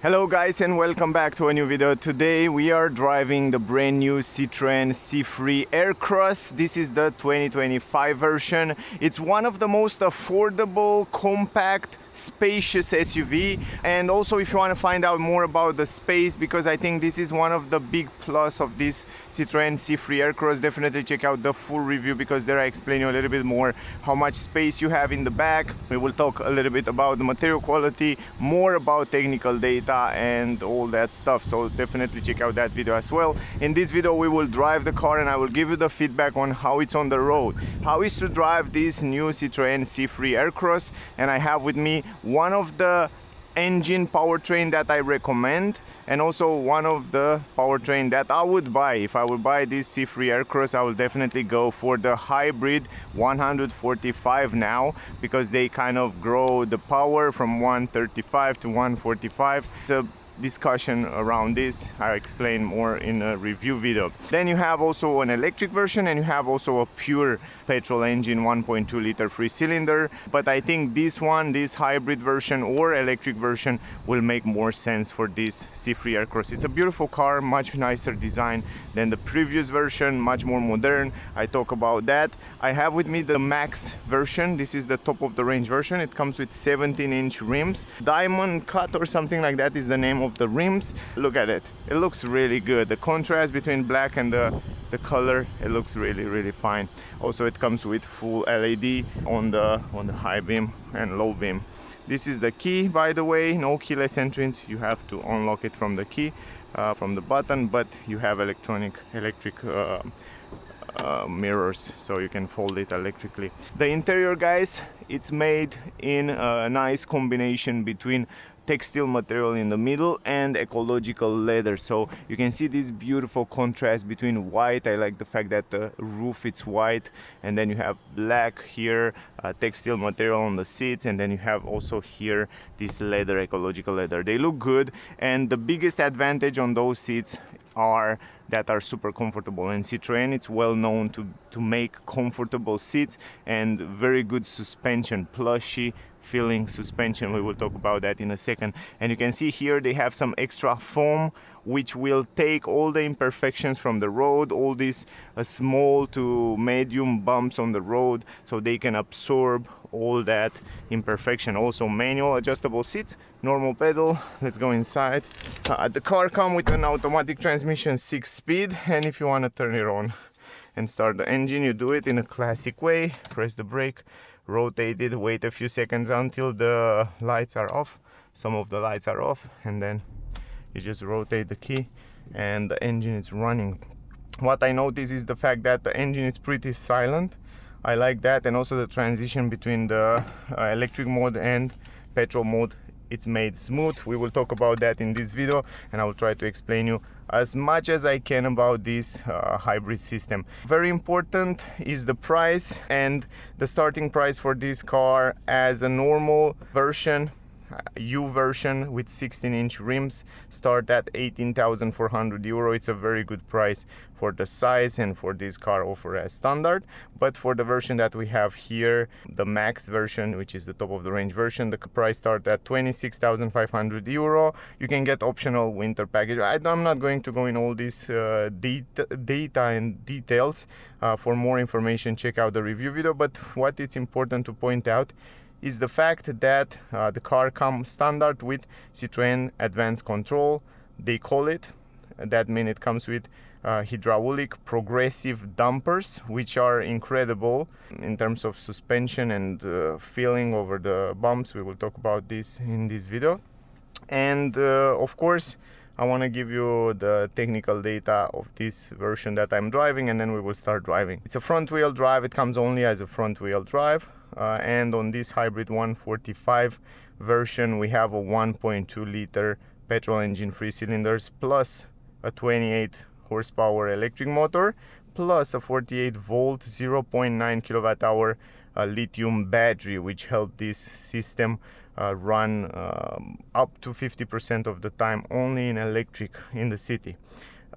Hello guys and welcome back to a new video. Today we are driving the brand new Citroen C3 Aircross. This is the 2025 version. It's one of the most affordable, compact, spacious SUV. And also if you want to find out more about the space, because I think this is one of the big plus of this Citroen C3 Aircross, definitely check out the full review because there I explain you a little bit more how much space you have in the back. We will talk a little bit about the material quality, more about technical data and all that stuff, so definitely check out that video as well. In this video we will drive the car and I will give you the feedback on how it's on the road, how is to drive this new Citroen C3 Aircross. And I have with me one of the engine powertrain that I recommend, and also one of the powertrain that I would buy. If I would buy this C3 Aircross, I will definitely go for the hybrid 145 now, because they kind of grow the power from 135 to 145. It's a discussion around this. I explain more in a review video. Then you have also an electric version and you have also a pure petrol engine 1.2 liter 3-cylinder, but I think this hybrid version or electric version will make more sense for this C3 Aircross. It's a beautiful car, much nicer design than the previous version, much more modern. I talk about that. I have with me the Max version. This is the top of the range version. It comes with 17-inch rims. Diamond cut or something like that is the name of the rims. Look at it. It looks really good. The contrast between black and the color, it looks really fine. Also it comes with full LED on the high beam and low beam. This is the key, by the way, no keyless entrance. You have to unlock it from the key, from the button, but you have electric mirrors, so you can fold it electrically. The interior, guys, it's made in a nice combination between textile material in the middle and ecological leather, so you can see this beautiful contrast between white. I like the fact that the roof it's white, and then you have black here, textile material on the seats, and then you have also here this leather, ecological leather. They look good, and the biggest advantage on those seats are super comfortable. And Citroën, it's well known to make comfortable seats and very good suspension, plushy feeling suspension. We will talk about that in a second. And you can see here they have some extra foam which will take all the imperfections from the road, all these small to medium bumps on the road, so they can absorb all that imperfection. Also manual adjustable seats, normal pedal. Let's go inside. The car comes with an automatic transmission 6-speed, and if you want to turn it on and start the engine, you do it in a classic way. Press the brake, rotate it, wait a few seconds until the lights are off. Some of the lights are off, and then you just rotate the key and the engine is running. What I notice is the fact that the engine is pretty silent. I like that, and also the transition between the electric mode and petrol mode, it's made smooth. We will talk about that in this video, and I will try to explain you as much as I can about this hybrid system. Very important is the price, and the starting price for this car as a normal version, U version with 16-inch rims, start at 18,400 euro. It's a very good price for the size and for this car offer as standard. But for the version that we have here, the Max version, which is the top of the range version, the price start at 26,500 euro. You can get optional winter package. I'm not going to go in all this data and details. For more information, check out the review video. But what it's important to point out is the fact that the car comes standard with Citroën Advanced Control, they call it. That means it comes with hydraulic progressive dampers, which are incredible in terms of suspension and feeling over the bumps. We will talk about this in this video. And of course, I want to give you the technical data of this version that I'm driving, and then we will start driving. It's a front wheel drive. It comes only as a front wheel drive. And on this hybrid 145 version, we have a 1.2 liter petrol engine 3-cylinders plus a 28 horsepower electric motor plus a 48 volt 0.9 kilowatt hour lithium battery, which help this system run up to 50% of the time only in electric in the city.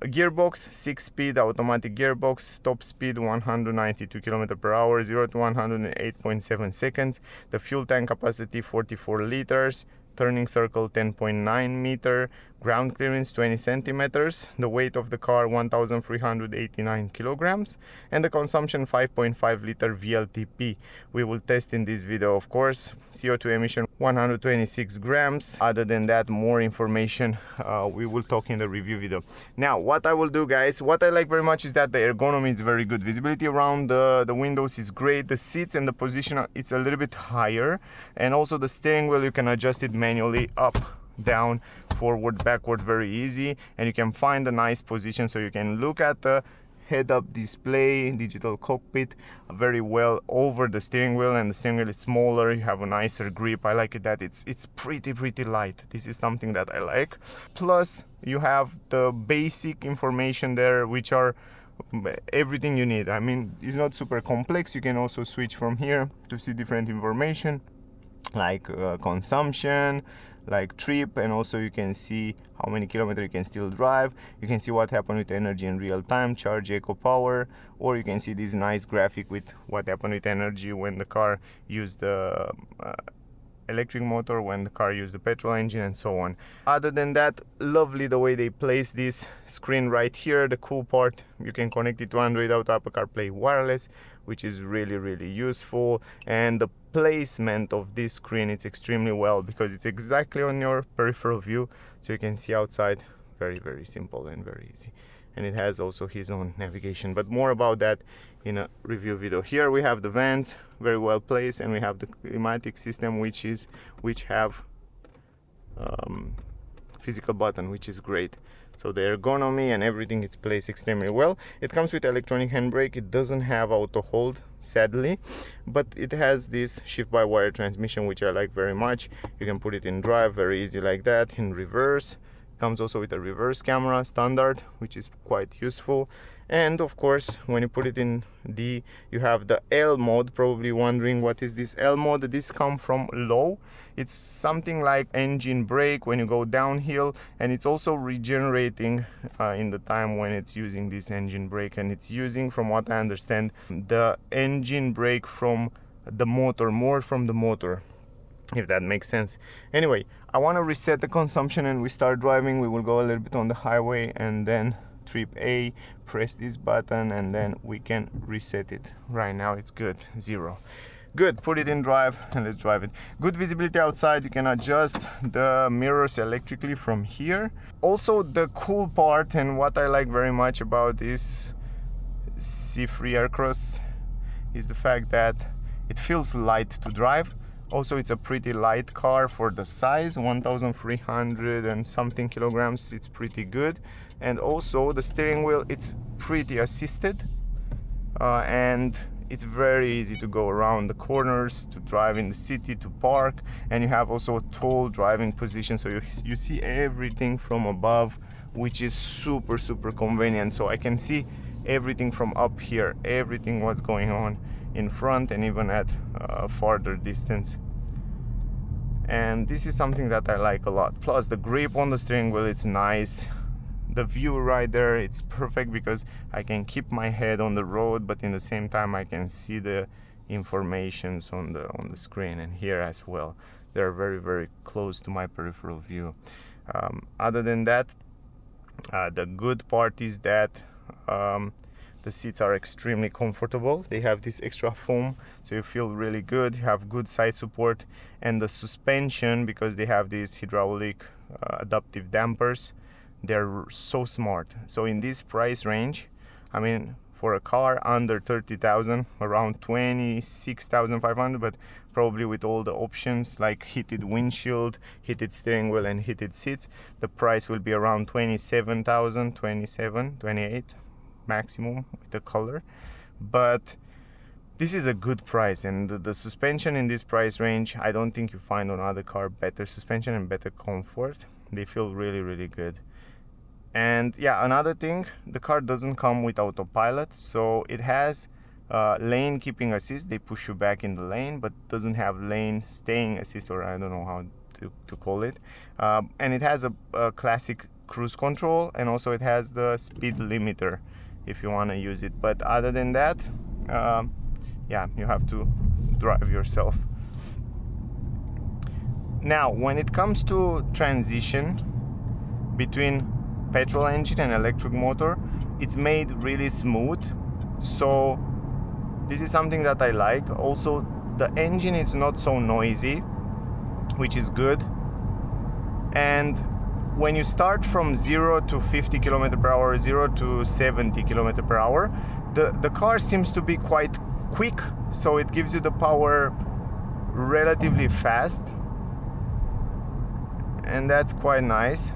Gearbox, 6-speed automatic gearbox, top speed 192 km per hour, 0 to 108.7 seconds. The fuel tank capacity 44 liters, turning circle 10.9 meter, ground clearance 20 centimeters, the weight of the car 1389 kilograms, and the consumption 5.5 liter VLTP. We will test in this video, of course. CO2 emission 126 grams. Other than that, more information we will talk in the review video. Now, what I will do, guys, what I like very much is that the ergonomy is very good. Visibility around the windows is great. The seats and the position, it's a little bit higher, and also the steering wheel, you can adjust it manually up, down, forward, backward, very easy, and you can find a nice position so you can look at the head-up display, digital cockpit very well over the steering wheel, and the steering wheel is smaller. You have a nicer grip. I like it that it's pretty light. This is something that I like. Plus you have the basic information there, which are everything you need. I mean, it's not super complex. You can also switch from here to see different information like consumption, like trip, and also you can see how many kilometers you can still drive. You can see what happened with energy in real time, charge, eco power, or you can see this nice graphic with what happened with energy when the car used the electric motor, when the car used the petrol engine, and so on. Other than that, lovely the way they place this screen right here. The cool part, you can connect it to Android Auto, Apple CarPlay wireless, which is really useful. And the placement of this screen, it's extremely well because it's exactly on your peripheral view, so you can see outside. Very simple and very easy. And it has also his own navigation, but more about that in a review video. Here we have the vents, very well placed, and we have the climatic system, which have physical button, which is great. So the ergonomy and everything, it's placed extremely well. It comes with electronic handbrake. It doesn't have auto hold, sadly, but it has this shift-by-wire transmission, which I like very much. You can put it in drive very easy like that. In reverse, comes also with a reverse camera standard, which is quite useful. And of course, when you put it in D, you have the L mode. Probably wondering what is this L mode. This comes from low. It's something like engine brake when you go downhill, and it's also regenerating in the time when it's using this engine brake, and it's using, from what I understand, the engine brake from the motor, more from the motor, if that makes sense. Anyway, I want to reset the consumption and we start driving. We will go a little bit on the highway and then trip A, press this button, and then we can reset it. Right now it's good, 0. Good, put it in drive and let's drive it. Good visibility outside. You can adjust the mirrors electrically from here. Also, the cool part and what I like very much about this C3 Aircross is the fact that it feels light to drive. Also, it's a pretty light car for the size, 1300 and something kilograms. It's pretty good. And also the steering wheel, it's pretty assisted, and it's very easy to go around the corners, to drive in the city, to park. And you have also a tall driving position, so you see everything from above, which is super convenient. So I can see everything from up here, everything what's going on in front and even at farther distance. And this is something that I like a lot. Plus the grip on the steering wheel, it's nice. The view right there, it's perfect because I can keep my head on the road, but in the same time I can see the informations on the screen, and here as well. They're very close to my peripheral view. Other than that, the good part is that the seats are extremely comfortable. They have this extra foam, so you feel really good. You have good side support, and the suspension, because they have these hydraulic adaptive dampers, they're so smart. So in this price range, I mean, for a car under 30,000, around 26,500, but probably with all the options like heated windshield, heated steering wheel, and heated seats, the price will be around 27,000, 28 maximum with the color. But this is a good price, and the suspension in this price range, I don't think you find on other car better suspension and better comfort. They feel really good. And yeah, another thing, the car doesn't come with autopilot, so it has lane keeping assist. They push you back in the lane, but doesn't have lane staying assist, or I don't know how to call it. And it has a classic cruise control, and also it has the speed limiter if you want to use it. But other than that, yeah, you have to drive yourself. Now, when it comes to transition between petrol engine and electric motor, it's made really smooth. So this is something that I like. Also, the engine is not so noisy, which is good. And when you start from 0 to 50 km per hour, 0 to 70 km per hour, the car seems to be quite quick, so it gives you the power relatively fast, and that's quite nice.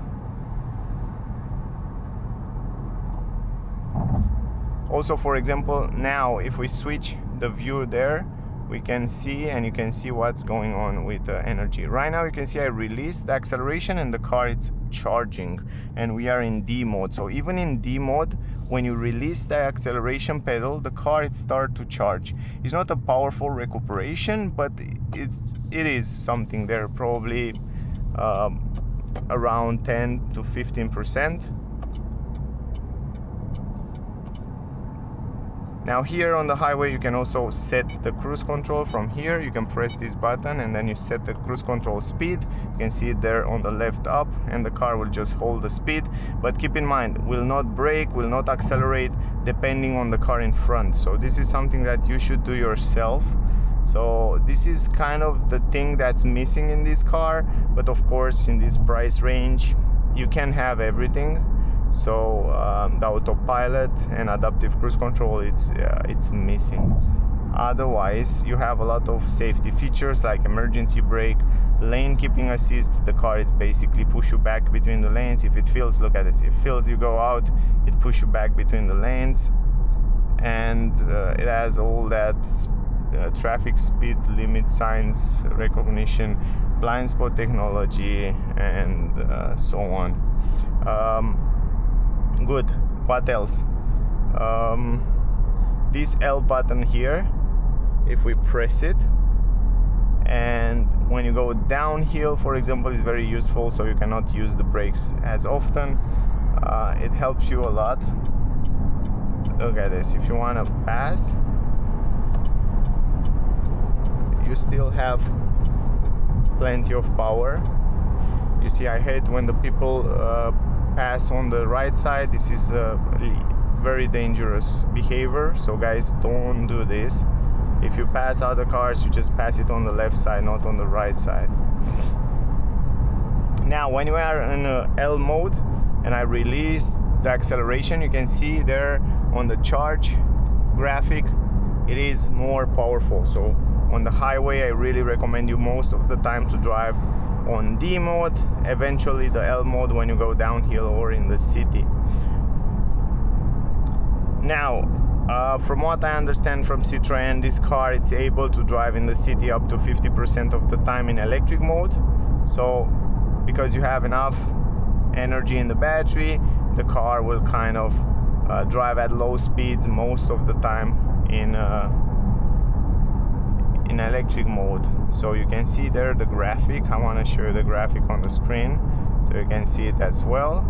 Also, for example, now if we switch the view there, we can see, and you can see what's going on with the energy. Right now you can see I released the acceleration and the car it's charging, and we are in D mode. So even in D mode, when you release the acceleration pedal, the car it starts to charge. It's not a powerful recuperation, but it is something there, probably around 10 to 15%. Now here on the highway you can also set the cruise control. From here you can press this button and then you set the cruise control speed. You can see it there on the left up, and the car will just hold the speed. But keep in mind, will not brake, will not accelerate depending on the car in front. So this is something that you should do yourself. So this is kind of the thing that's missing in this car, but of course in this price range you can have everything. So the autopilot and adaptive cruise control, it's missing. Otherwise you have a lot of safety features like emergency brake, lane keeping assist. The car is basically push you back between the lanes. If it feels, look at this, if it feels you go out, it push you back between the lanes. And it has all that traffic speed limit signs recognition, blind spot technology, and so on. Good. What else? This L button here, if we press it, and when you go downhill, for example, is very useful, so you cannot use the brakes as often. It helps you a lot. Look at this. If you want to pass, you still have plenty of power. You see, I hate when the people pass on the right side. This is a very dangerous behavior, so guys, don't do this. If you pass other cars, you just pass it on the left side, not on the right side. Now when you are in L mode and I release the acceleration, you can see there on the charge graphic it is more powerful. So on the highway I really recommend you most of the time to drive on D mode, eventually the L mode when you go downhill or in the city. Now from what I understand from Citroën, this car it's able to drive in the city up to 50% of the time in electric mode. So because you have enough energy in the battery, the car will kind of drive at low speeds most of the time in electric mode. So you can see there the graphic. I want to show you the graphic on the screen so you can see it as well.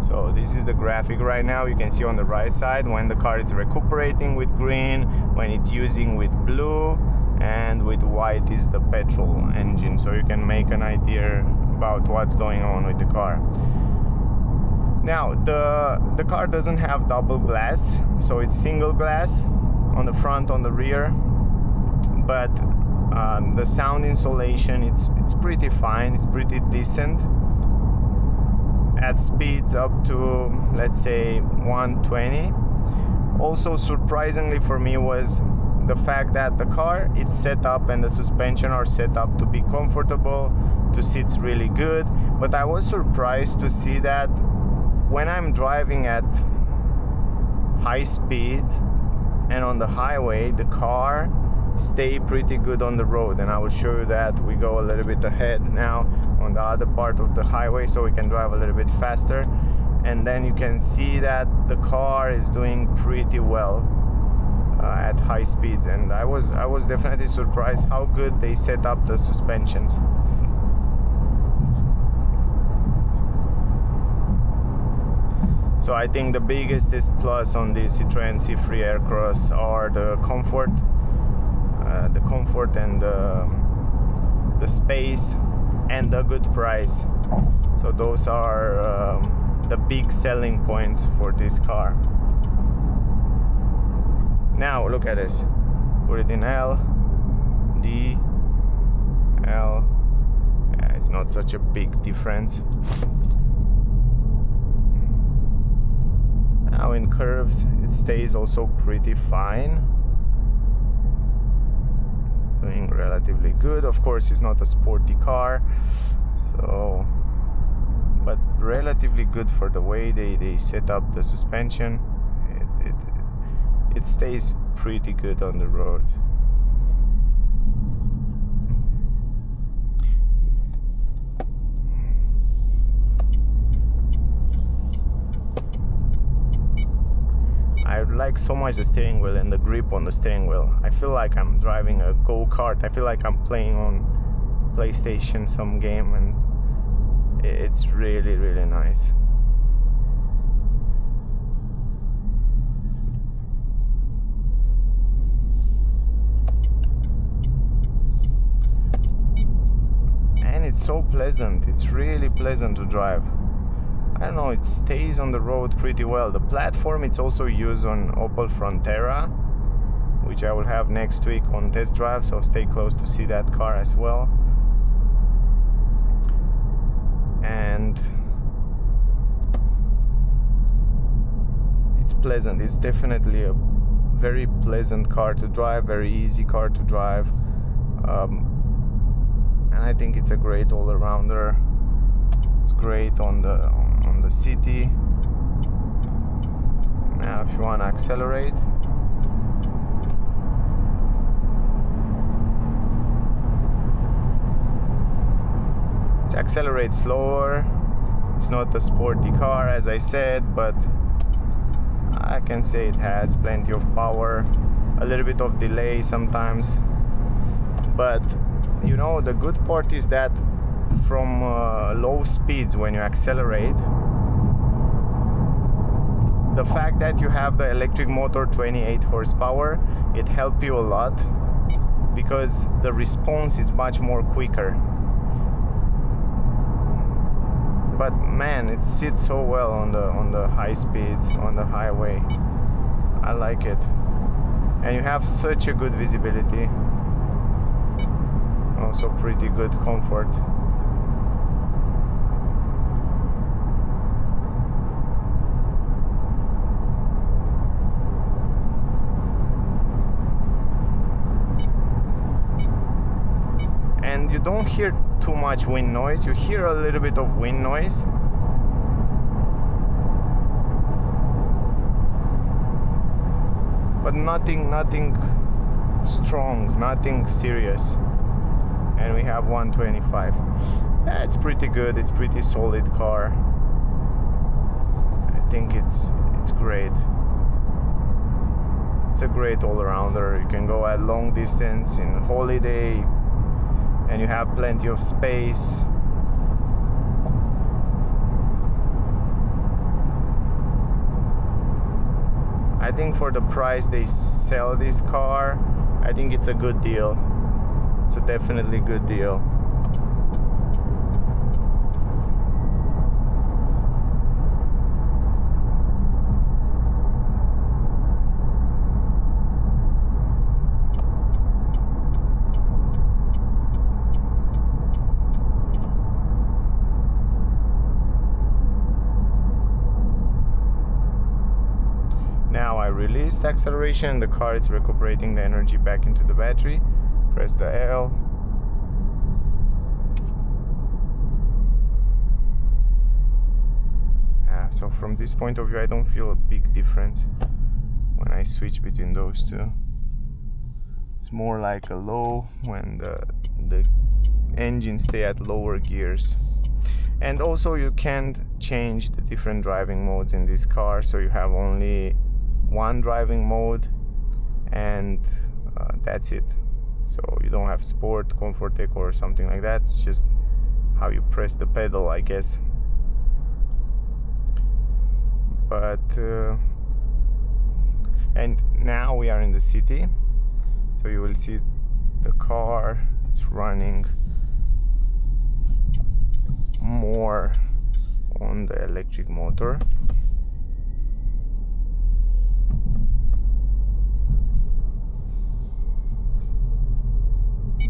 So this is the graphic right now. You can see on the right side when the car is recuperating with green, when it's using with blue, and with white is the petrol engine. So you can make an idea about what's going on with the car. Now the car doesn't have double glass, so it's single glass on the front, on the rear. But the sound insulation, it's pretty fine, it's pretty decent at speeds up to, let's say, 120. Also surprisingly for me was the fact that the car it's set up and the suspension are set up to be comfortable, to sit really good. But I was surprised to see that when I'm driving at high speeds and on the highway, the car stay pretty good on the road, and I will show you that. We go a little bit ahead now on the other part of the highway so we can drive a little bit faster, and then you can see that the car is doing pretty well at high speeds. And I was definitely surprised how good they set up the suspensions. So I think the biggest plus on the Citroen C3 Aircross are the comfort and the the space, and the good price. So those are the big selling points for this car. Now look at this. Put it in L, D, L. Yeah, it's not such a big difference. Now in curves it stays also pretty fine. It's doing relatively good. Of course it's not a sporty car, so but relatively good for the way they set up the suspension. It stays pretty good on the road. I like so much the steering wheel and the grip on the steering wheel. I feel like I'm driving a go-kart. I feel like I'm playing on PlayStation some game, and it's really, really nice. And it's so pleasant. It's really pleasant to drive. I don't know, it stays on the road pretty well. The platform it's also used on Opel Frontera, which I will have next week on test drive, so stay close to see that car as well. And it's pleasant. It's definitely a very pleasant car to drive, very easy car to drive, and I think it's a great all-arounder. It's great on the city. Now if you want to accelerate, it accelerates slower. It's not a sporty car, as I said, but I can say it has plenty of power, a little bit of delay sometimes. But you know, the good part is that from low speeds, when you accelerate, the fact that you have the electric motor 28 horsepower, it helps you a lot because the response is much more quicker. But man, it sits so well on the high speeds, on the highway. I like it. And you have such a good visibility. Also pretty good comfort. And you don't hear too much wind noise. You hear a little bit of wind noise, but nothing strong, nothing serious. And we have 125. Yeah, it's pretty good. It's pretty solid car. I think it's great. It's a great all-arounder. You can go at long distance in holiday, and you have plenty of space. I think for the price they sell this car, I think it's a good deal. It's a definitely good deal. Now I released acceleration, the car is recuperating the energy back into the battery. Press the L. So from this point of view, I don't feel a big difference when I switch between those two. It's more like a low when the engine stay at lower gears. And also you can't change the different driving modes in this car, so you have only one driving mode, and that's it. So you don't have sport, comfort eco or something like that. It's just how you press the pedal, I guess. But and now we are in the city, so you will see the car. It's running more on the electric motor.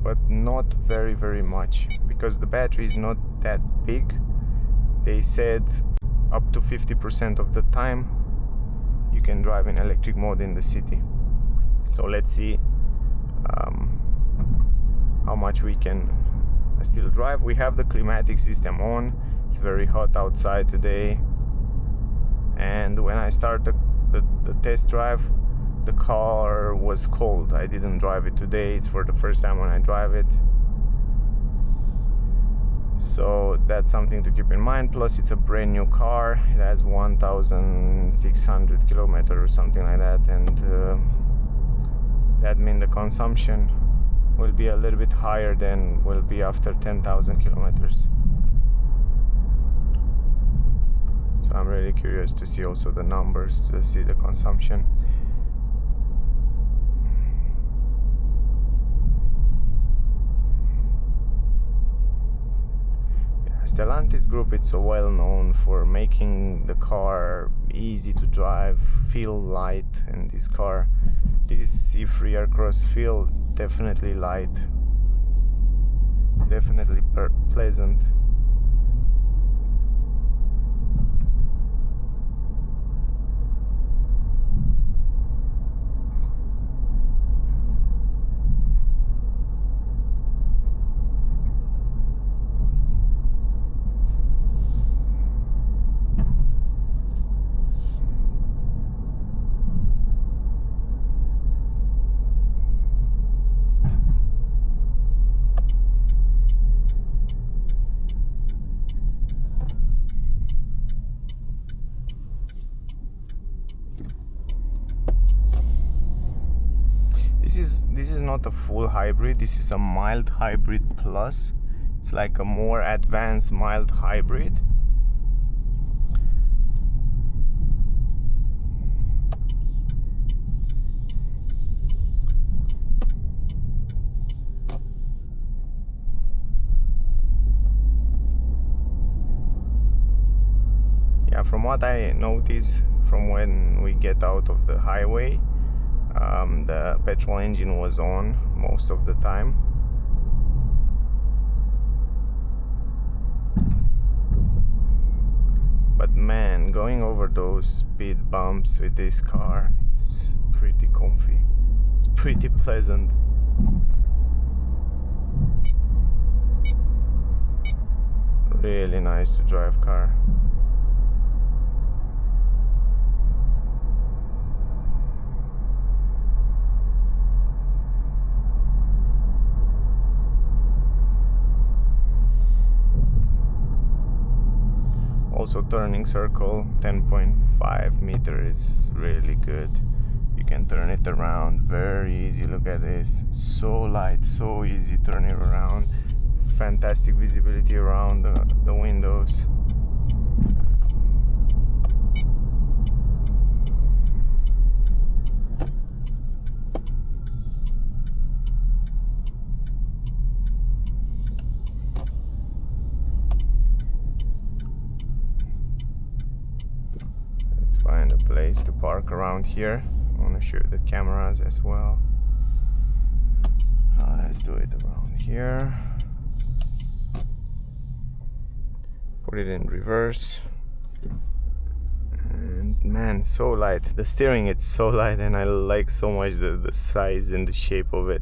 But not very much, because the battery is not that big. They said up to 50% of the time you can drive in electric mode in the city. So let's see how much we can still drive. We have the climatic system on. It's very hot outside today, and when I started the test drive, the car was cold. I didn't drive it today. It's for the first time when I drive it, so that's something to keep in mind. Plus it's a brand new car. It has 1,600 kilometers or something like that, and that means the consumption will be a little bit higher than will be after 10,000 kilometers. So I'm really curious to see also the numbers, to see the consumption. Stellantis group, it's so well known for making the car easy to drive, feel light, and this car, this C3 Aircross, feel definitely light, definitely pleasant. This is not a full hybrid. This is a mild hybrid plus. It's like a more advanced mild hybrid. Yeah, from what I notice, from when we get out of the highway, the petrol engine was on most of the time. But man, going over those speed bumps with this car, it's pretty comfy. It's pretty pleasant. Really nice to drive car. Also turning circle 10.5 meter is really good. You can turn it around very easy. Look at this, so light, so easy turning around. Fantastic visibility around the windows. Find a place to park around here. I want to show you the cameras as well. Let's do it around here. Put it in reverse. And man, so light. The steering, it's so light, and I like so much the size and the shape of it.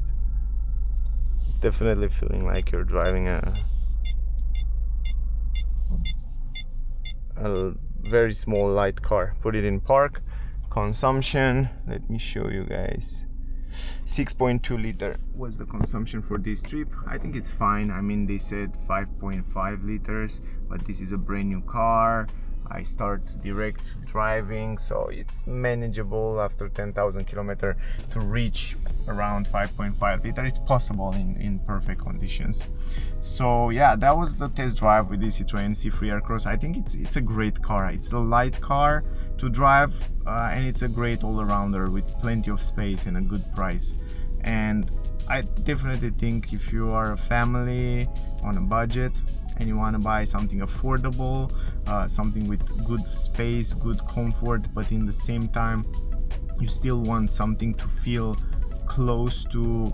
It's definitely feeling like you're driving a very small light car. Put it in park. Consumption, let me show you guys. 6.2 liter was the consumption for this trip. I think it's fine. I mean, they said 5.5 liters, but this is a brand new car. I start direct driving, so it's manageable after 10,000 kilometers to reach around 5.5 liter. It's possible in perfect conditions. So yeah, that was the test drive with this Citroen C3 Aircross. I think it's a great car. It's a light car to drive, and it's a great all-arounder with plenty of space and a good price. And I definitely think if you are a family on a budget and you want to buy something affordable, something with good space, good comfort, but in the same time you still want something to feel close to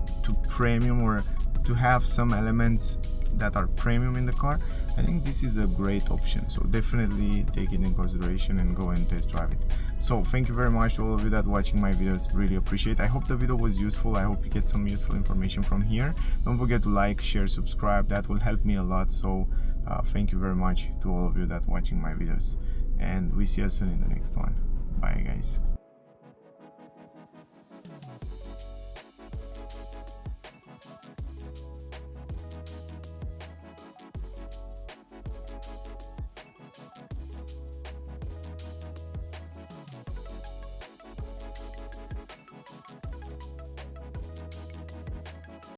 premium, or to have some elements that are premium in the car, I think this is a great option. So definitely take it in consideration and go and test drive it. So thank you very much to all of you that watching my videos, really appreciate. I hope the video was useful. I hope you get some useful information from here. Don't forget to like, share, subscribe, that will help me a lot. So thank you very much to all of you that watching my videos, and we see you soon in the next one. Bye guys.